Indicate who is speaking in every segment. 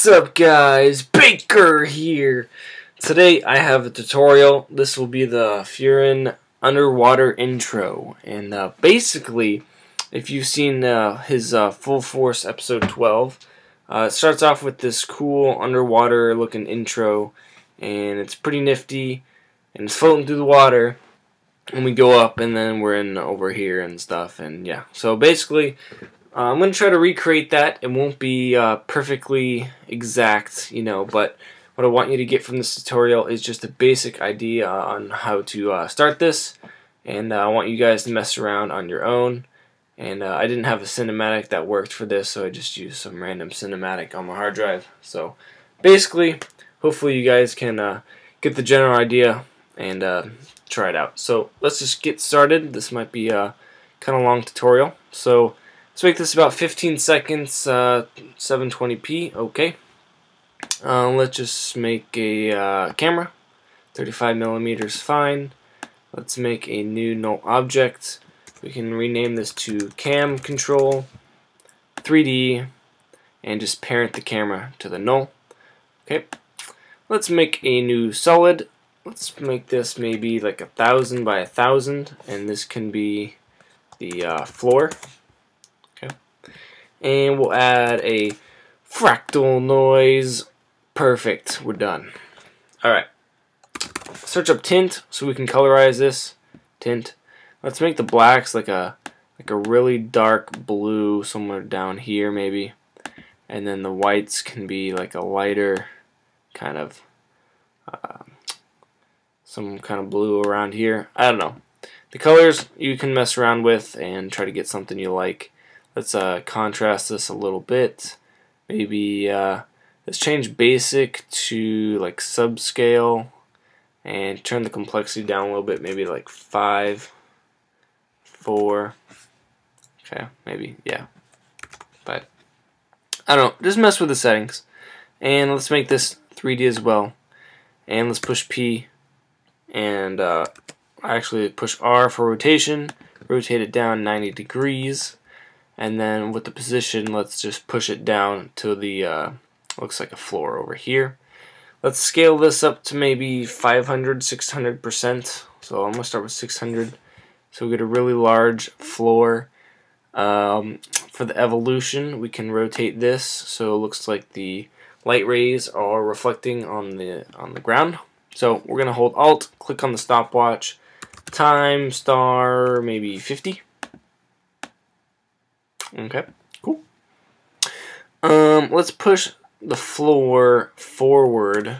Speaker 1: What's up, guys? Baker here. Today I have a tutorial. This will be the Furran underwater intro, and basically, if you've seen his Full Force episode 12, it starts off with this cool underwater looking intro, and it's pretty nifty, and it's floating through the water, and we go up, and then we're in over here and stuff, and yeah. So basically, I'm going to try to recreate that. It won't be perfectly exact, but what I want you to get from this tutorial is just a basic idea on how to start this, and I want you guys to mess around on your own. And I didn't have a cinematic that worked for this, so I just used some random cinematic on my hard drive. So basically, hopefully you guys can get the general idea and try it out. So let's just get started. This might be a kind of long tutorial. So let's make this about 15 seconds, 720p, okay. Let's just make a camera, 35mm fine. Let's make a new null object. We can rename this to cam control 3D and just parent the camera to the null. Okay. Let's make a new solid. Let's make this maybe like 1000 by 1000, and this can be the floor. And we'll add a fractal noise. Perfect. We're done. Alright. Search up tint so we can colorize this. Tint. Let's make the blacks like a really dark blue somewhere down here maybe. And then the whites can be like a lighter kind of some kind of blue around here. I don't know. The colors you can mess around with and try to get something you like. Let's contrast this a little bit. Maybe let's change basic to like subscale and turn the complexity down a little bit. Maybe like 5, 4. Okay, maybe, yeah. But I don't know. Just mess with the settings. And let's make this 3D as well. And let's push P and actually push R for rotation. Rotate it down 90 degrees. And then with the position, let's just push it down to the, looks like a floor over here. Let's scale this up to maybe 500, 600%. So I'm going to start with 600. So we get a really large floor. For the evolution, we can rotate this so it looks like the light rays are reflecting on the ground. So we're going to hold Alt, click on the stopwatch, time star maybe 50. Okay, cool. Let's push the floor forward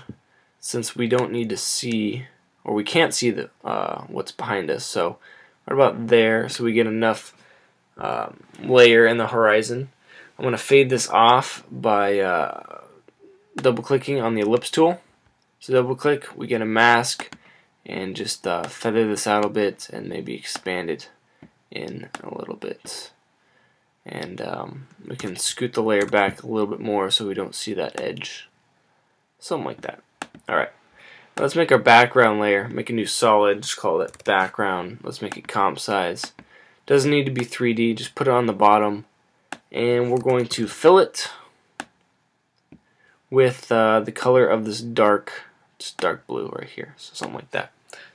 Speaker 1: since we don't need to see, or we can't see the what's behind us. So what about there so we get enough layer in the horizon. I'm going to fade this off by double clicking on the ellipse tool. So double click, we get a mask, and just feather this out a bit and maybe expand it in a little bit. And we can scoot the layer back a little bit more so we don't see that edge. Something like that. Alright. Let's make our background layer. Make a new solid. Just call it background. Let's make it comp size. Doesn't need to be 3D. Just put it on the bottom. And we're going to fill it with the color of this dark blue right here. So something like that.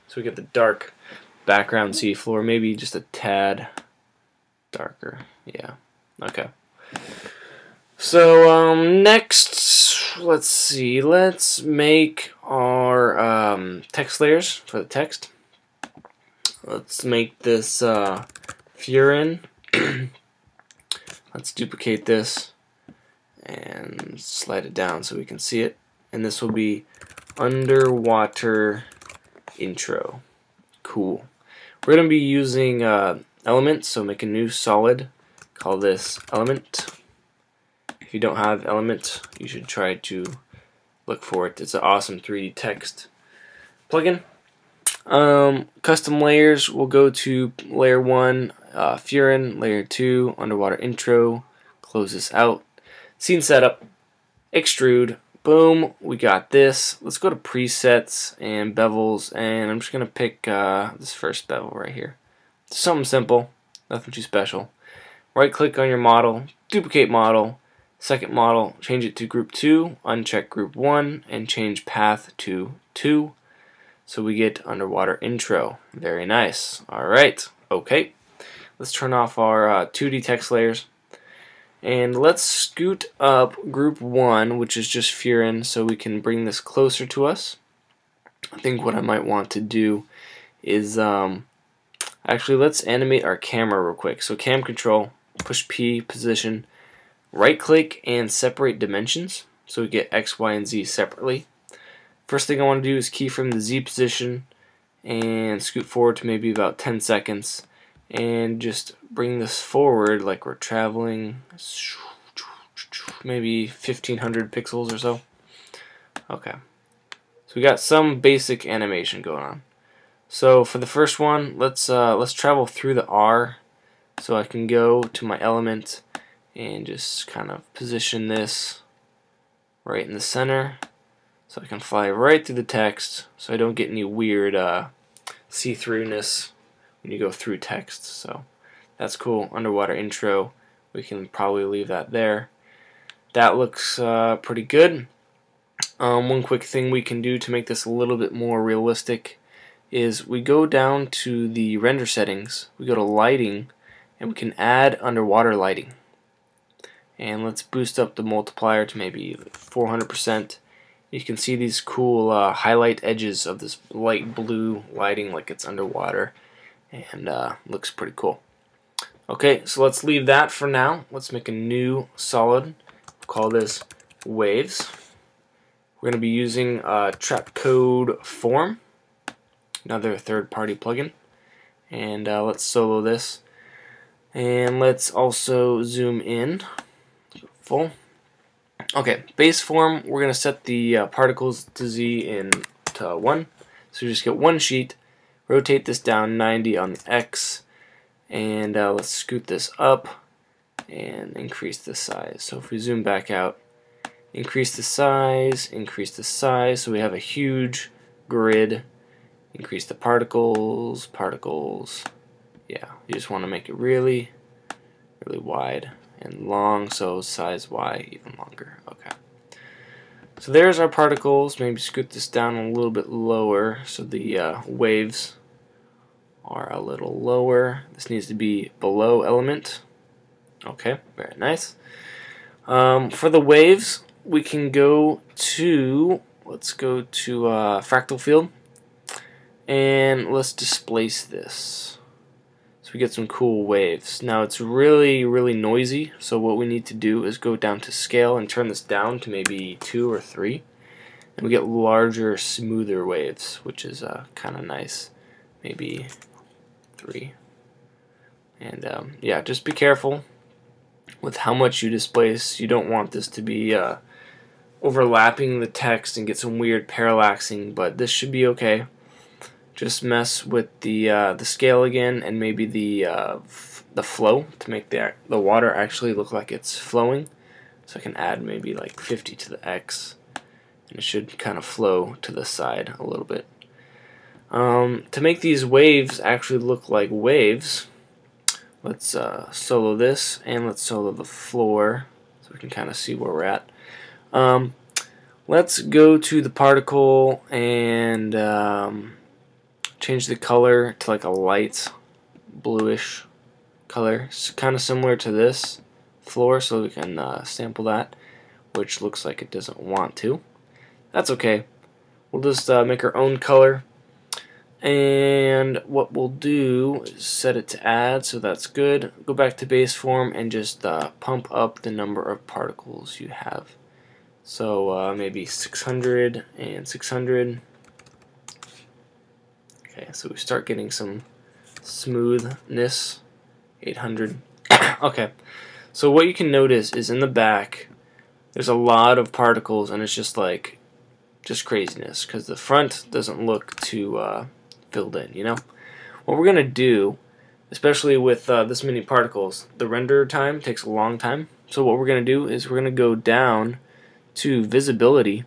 Speaker 1: So we get the dark background seafloor. Maybe just a tad darker. Yeah. Okay. So next, let's see. Let's make our text layers for the text. Let's make this Furran. Let's duplicate this and slide it down so we can see it. And this will be underwater intro. Cool. We're going to be using elements, so make a new solid. Call this element. If you don't have element, you should try to look for it. It's an awesome 3D text plugin. Custom layers, we'll go to layer 1, Furran, layer 2, underwater intro, close this out. Scene setup, extrude, boom, we got this. Let's go to presets and bevels, and I'm just going to pick this first bevel right here. Something simple, nothing too special. Right click on your model, duplicate model, Second model, change it to group 2, uncheck group 1, and change path to 2. So we get underwater intro. Very nice. Alright, okay. Let's turn off our 2D text layers. And let's scoot up group 1, which is just Furran, so we can bring this closer to us. I think what I might want to do is, actually let's animate our camera real quick. So cam control, push P, position, right click and separate dimensions. So we get X, Y, and Z separately. First thing I want to do is keyframe the Z position and scoot forward to maybe about 10 seconds. And just bring this forward like we're traveling maybe 1500 pixels or so. Okay, so we got some basic animation going on. So for the first one, let's travel through the R, so I can go to my element and just kind of position this right in the center, so I can fly right through the text, so I don't get any weird see-throughness when you go through text. So that's cool. Underwater intro, we can probably leave that there. That looks pretty good. One quick thing we can do to make this a little bit more realistic is we go down to the render settings, we go to lighting, and we can add underwater lighting. And let's boost up the multiplier to maybe 400%. You can see these cool highlight edges of this light blue lighting like it's underwater, and looks pretty cool. Okay, so let's leave that for now. Let's make a new solid. Call this waves. We're going to be using Trapcode Form, another third-party plugin. And let's solo this. And let's also zoom in. Full. Okay, base form, we're going to set the particles to Z to 1. So we just get one sheet. Rotate this down 90 on the X, and let's scoot this up and increase the size. So if we zoom back out, increase the size, so we have a huge grid. Increase the particles, yeah, you just want to make it really, really wide and long, so size Y even longer. Okay. So there's our particles. Maybe scoot this down a little bit lower so the waves are a little lower. This needs to be below element. Okay, very nice. For the waves, we can go to, let's go to fractal field, and let's displace this. So we get some cool waves. Now it's really, really noisy, so what we need to do is go down to scale and turn this down to maybe 2 or 3. And we get larger, smoother waves, which is kind of nice. Maybe 3. And yeah, just be careful with how much you displace. You don't want this to be overlapping the text and get some weird parallaxing, but this should be okay. Just mess with the scale again, and maybe the flow to make the water actually look like it's flowing. So I can add maybe like 50 to the X, and it should kind of flow to the side a little bit. To make these waves actually look like waves, let's solo this, and let's solo the floor so we can kind of see where we're at. Let's go to the particle and change the color to like a light bluish color, kind of similar to this floor, so we can sample that, which looks like it doesn't want to. That's okay. We'll just make our own color, and what we'll do is set it to add, so that's good. Go back to base form and just pump up the number of particles you have. So maybe 600 and 600. Okay, so we start getting some smoothness. 800. Okay, so what you can notice is in the back there's a lot of particles, and it's just like craziness because the front doesn't look too filled in, you know. What we're gonna do, especially with this many particles, the render time takes a long time. So what we're gonna do is we're gonna go down to visibility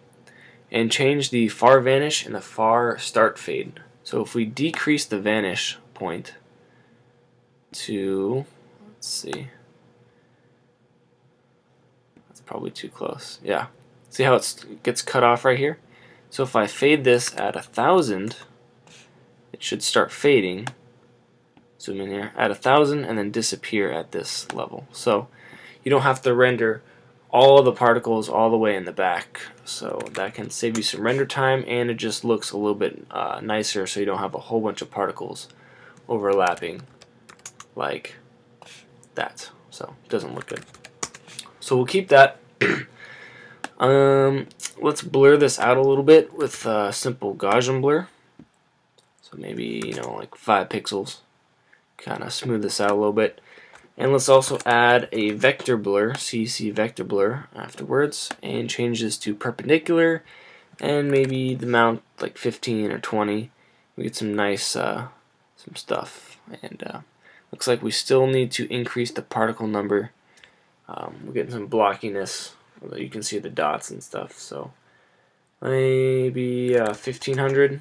Speaker 1: and change the far vanish and the far start fade. So if we decrease the vanish point to, let's see, let's probably too close. Yeah. See how it gets cut off right here? So if I fade this at 1000, it should start fading. Zoom in here at 1000 and then disappear at this level. So you don't have to render all of the particles all the way in the back. So that can save you some render time, and it just looks a little bit nicer, so you don't have a whole bunch of particles overlapping like that. So it doesn't look good. So we'll keep that. Let's blur this out a little bit with simple Gaussian blur. So maybe, you know, like 5 pixels. Kind of smooth this out a little bit. And let's also add a vector blur, CC vector blur afterwards, and change this to perpendicular, and maybe the mount like 15 or 20. We get some nice some stuff. And looks like we still need to increase the particle number. We're getting some blockiness, although you can see the dots and stuff. So maybe 1500.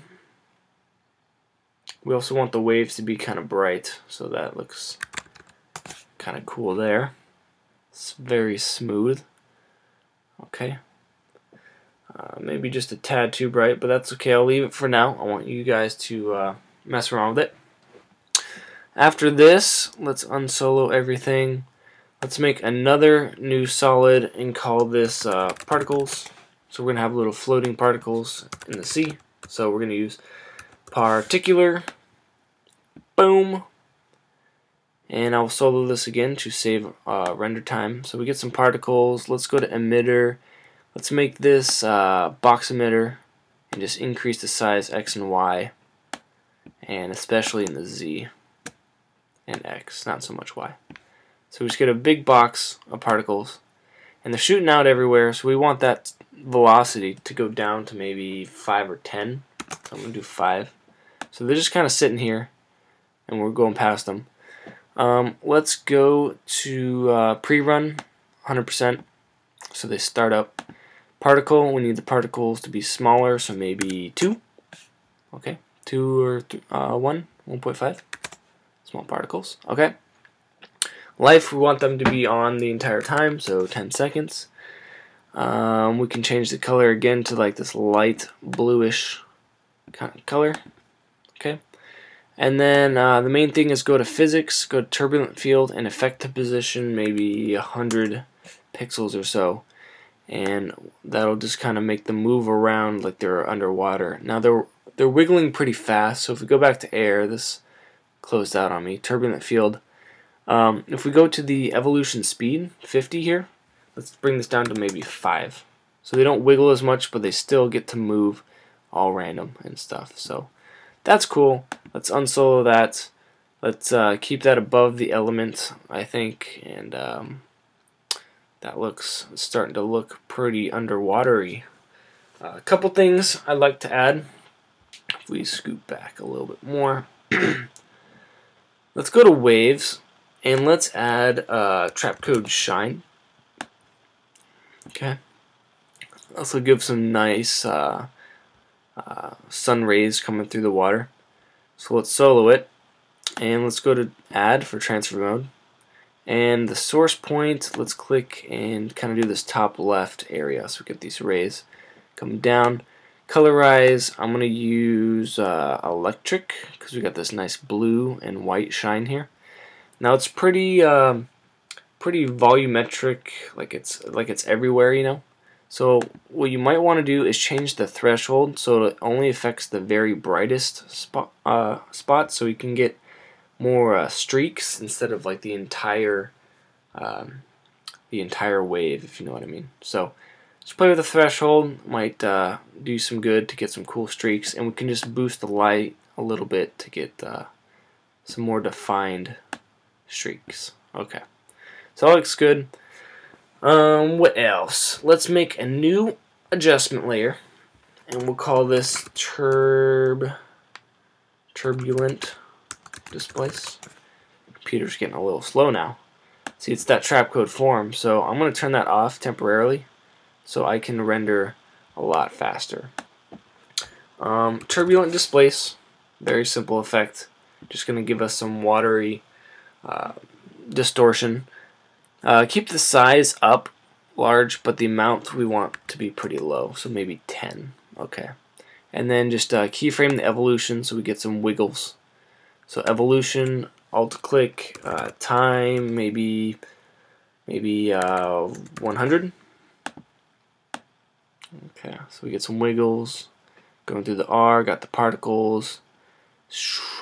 Speaker 1: We also want the waves to be kind of bright, so that looks kind of cool there. It's very smooth. Okay. Maybe just a tad too bright, but that's okay. I'll leave it for now. I want you guys to mess around with it. After this, let's unsolo everything. Let's make another new solid and call this particles. So we're going to have little floating particles in the sea. So we're going to use particular, boom, and I'll solo this again to save render time. So we get some particles. Let's go to emitter. Let's make this box emitter and just increase the size X and Y, and especially in the Z and X, not so much Y. So we just get a big box of particles, and they're shooting out everywhere, so we want that velocity to go down to maybe 5 or 10. So I'm going to do 5. So they're just kind of sitting here, and we're going past them. Let's go to pre-run 100%, so they start up. Particle, we need the particles to be smaller, so maybe 2. Okay, 2 or 1, 1.5. Small particles. Okay. Life, we want them to be on the entire time, so 10 seconds. We can change the color again to like this light bluish kind of color. Okay. And then the main thing is go to physics, go to turbulent field, and affect the position maybe 100 pixels or so. And that'll just kind of make them move around like they're underwater. Now they're wiggling pretty fast, so if we go back to air, this closed out on me, turbulent field. If we go to the evolution speed, 50 here, let's bring this down to maybe 5. So they don't wiggle as much, but they still get to move all random and stuff. So that's cool. Let's unsolo that. Let's keep that above the element, I think, and that looks starting to look pretty underwatery. A couple things I'd like to add. If we scoot back a little bit more, let's go to waves and let's add trap code shine. Okay, also give some nice sun rays coming through the water. So let's solo it, and let's go to add for transfer mode. And the source point, let's click and kind of do this top left area so we get these rays. Come down, colorize, I'm going to use electric because we got this nice blue and white shine here. Now it's pretty volumetric, like it's everywhere, you know. So what you might want to do is change the threshold so it only affects the very brightest spot, so you can get more streaks instead of like the entire wave, if you know what I mean. So just play with the threshold, might do some good to get some cool streaks, and we can just boost the light a little bit to get some more defined streaks. Okay, so that looks good. What else? Let's make a new adjustment layer, and we'll call this turbulent displace. Computer's getting a little slow now. See, it's that trap code form, so I'm going to turn that off temporarily so I can render a lot faster. Turbulent displace, very simple effect. Just going to give us some watery distortion. Keep the size up large, but the amount we want to be pretty low, so maybe 10. Okay. And then just keyframe the evolution so we get some wiggles. So evolution, alt click, time, maybe 100. Okay, so we get some wiggles. Going through the R, got the particles.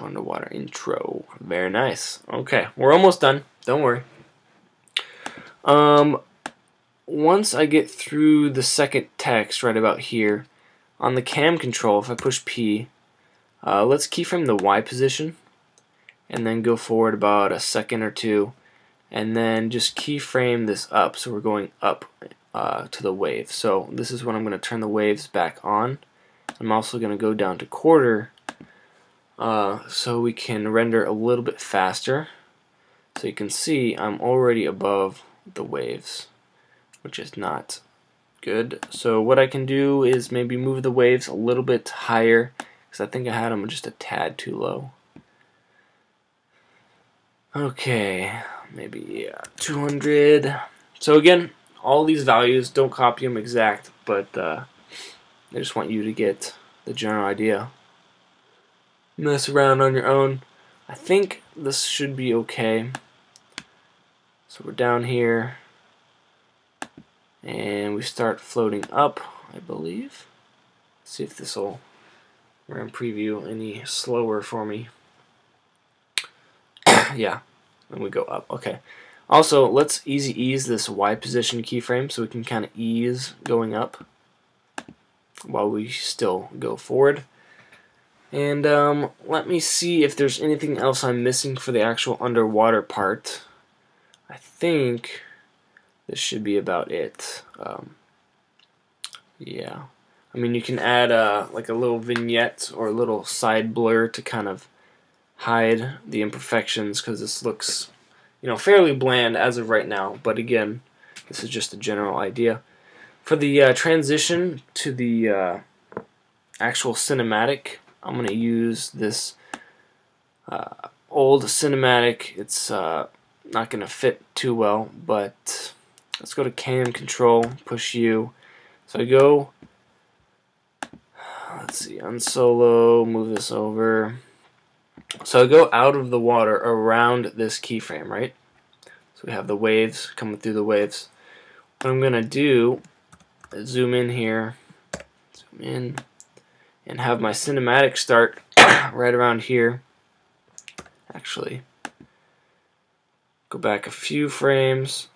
Speaker 1: Underwater intro. Very nice. Okay, we're almost done. Don't worry. Once I get through the second text right about here, on the cam control, if I push P, let's keyframe the Y position and then go forward about a second or two, and then just keyframe this up so we're going up to the wave. So this is when I'm going to turn the waves back on. I'm also going to go down to quarter so we can render a little bit faster. So you can see I'm already above the waves, which is not good. So what I can do is maybe move the waves a little bit higher, because I think I had them just a tad too low. Okay, maybe 200. So again, all these values, don't copy them exact, but I just want you to get the general idea. Mess around on your own. I think this should be okay. So we're down here, and we start floating up, I believe. Let's see if this will run preview any slower for me. Yeah, and we go up. Okay. Also, let's easy ease this Y position keyframe so we can kind of ease going up while we still go forward. And let me see if there's anything else I'm missing for the actual underwater part. I think this should be about it. Yeah. I mean, you can add like a little vignette or a little side blur to kind of hide the imperfections, because this looks, you know, fairly bland as of right now. But again, this is just a general idea. For the transition to the actual cinematic, I'm going to use this old cinematic. It's not going to fit too well, but let's go to cam control, push U. So I go, let's see, unsolo, move this over. So I go out of the water around this keyframe, right? So we have the waves coming through the waves. What I'm going to do is zoom in here, zoom in, and have my cinematic start right around here. Actually, go back a few frames.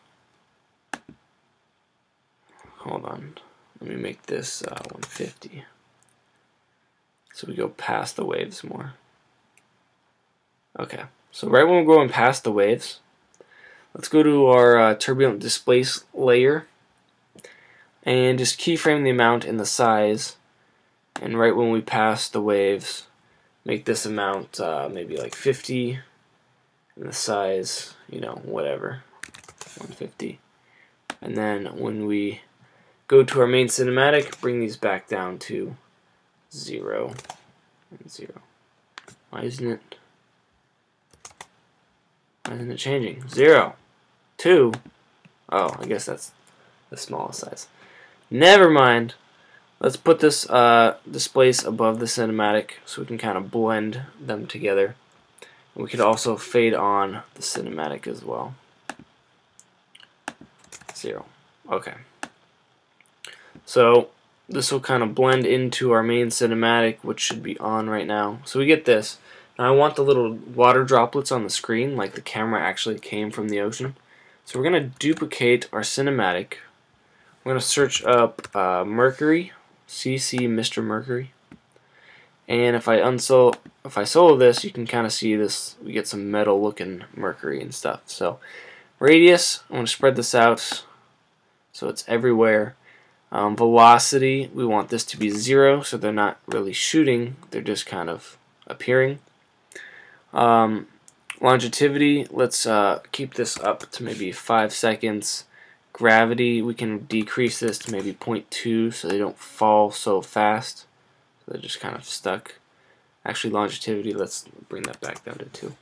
Speaker 1: Hold on. Let me make this 150. So we go past the waves more. Okay, so right when we're going past the waves, let's go to our turbulent displace layer and just keyframe the amount and the size. And right when we pass the waves, make this amount maybe like 50, and the size, you know, whatever, 150. And then when we go to our main cinematic, bring these back down to 0 and 0. Why isn't it changing? 0, 2. Oh, I guess that's the smallest size. Never mind. Let's put this displace above the cinematic so we can kind of blend them together. And we could also fade on the cinematic as well. 0. Okay. So this will kind of blend into our main cinematic, which should be on right now. So we get this. Now I want the little water droplets on the screen, like the camera actually came from the ocean. So we're going to duplicate our cinematic. We're going to search up Mercury, CC Mr. Mercury. And if I solo this, you can kind of see this. We get some metal looking Mercury and stuff. So radius, I'm going to spread this out so it's everywhere. Velocity, we want this to be 0, so they're not really shooting, they're just kind of appearing. Longevity, let's keep this up to maybe 5 seconds. Gravity, we can decrease this to maybe 0.2 so they don't fall so fast. So they're just kind of stuck. Actually, longevity, let's bring that back down to 2.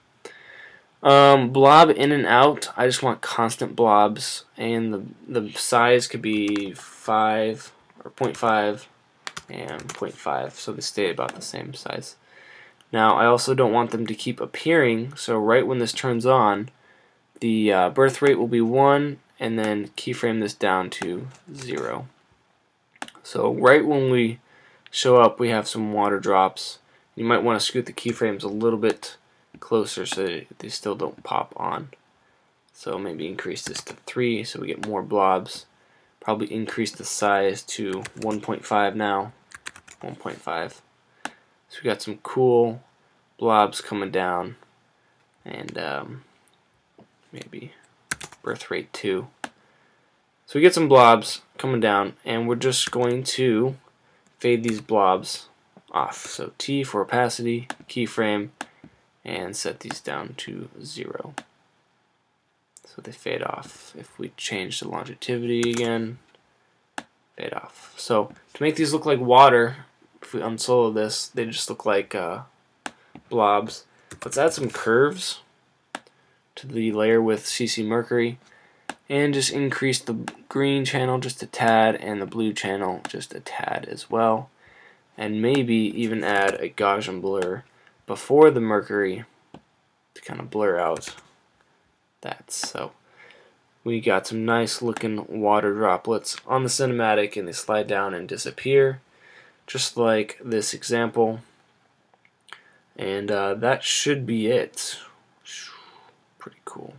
Speaker 1: Blob in and out. I just want constant blobs, and the size could be 5 or 0.5 and 0.5, so they stay about the same size. Now I also don't want them to keep appearing, so right when this turns on, the birth rate will be 1, and then keyframe this down to 0. So right when we show up, we have some water drops. You might want to scoot the keyframes a little bit closer so they still don't pop on. So maybe increase this to 3 so we get more blobs. Probably increase the size to 1.5 now. 1.5. So we got some cool blobs coming down, and maybe birth rate 2. So we get some blobs coming down, and we're just going to fade these blobs off. So T for opacity, keyframe, and set these down to 0. So they fade off. If we change the longevity again, fade off. So to make these look like water, if we unsolo this, they just look like blobs. Let's add some curves to the layer with CC Mercury, and just increase the green channel just a tad and the blue channel just a tad as well, and maybe even add a Gaussian blur before the Mercury to kind of blur out that. So we got some nice looking water droplets on the cinematic, and they slide down and disappear just like this example, and that should be it. Pretty cool.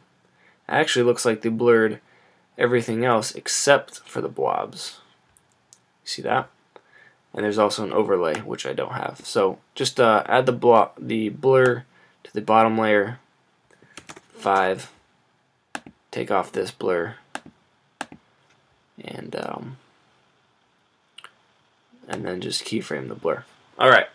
Speaker 1: Actually looks like they blurred everything else except for the blobs. You see that? And there's also an overlay, which I don't have. So just add the blur to the bottom layer, 5. Take off this blur, and then just keyframe the blur. Alright,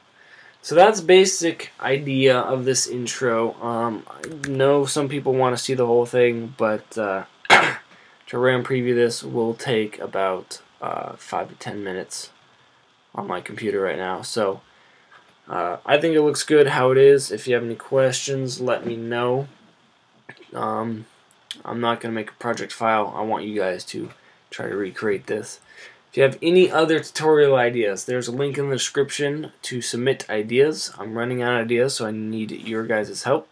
Speaker 1: so that's basic idea of this intro. I know some people want to see the whole thing, but to RAM preview this will take about 5 to 10 minutes on my computer right now. So I think it looks good how it is. If you have any questions, let me know. I'm not going to make a project file. I want you guys to try to recreate this. If you have any other tutorial ideas, there's a link in the description to submit ideas. I'm running out of ideas, so I need your guys' help.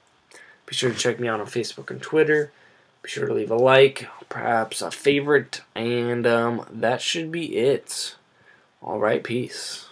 Speaker 1: Be sure to check me out on Facebook and Twitter. Be sure to leave a like, perhaps a favorite, and that should be it. Alright, peace.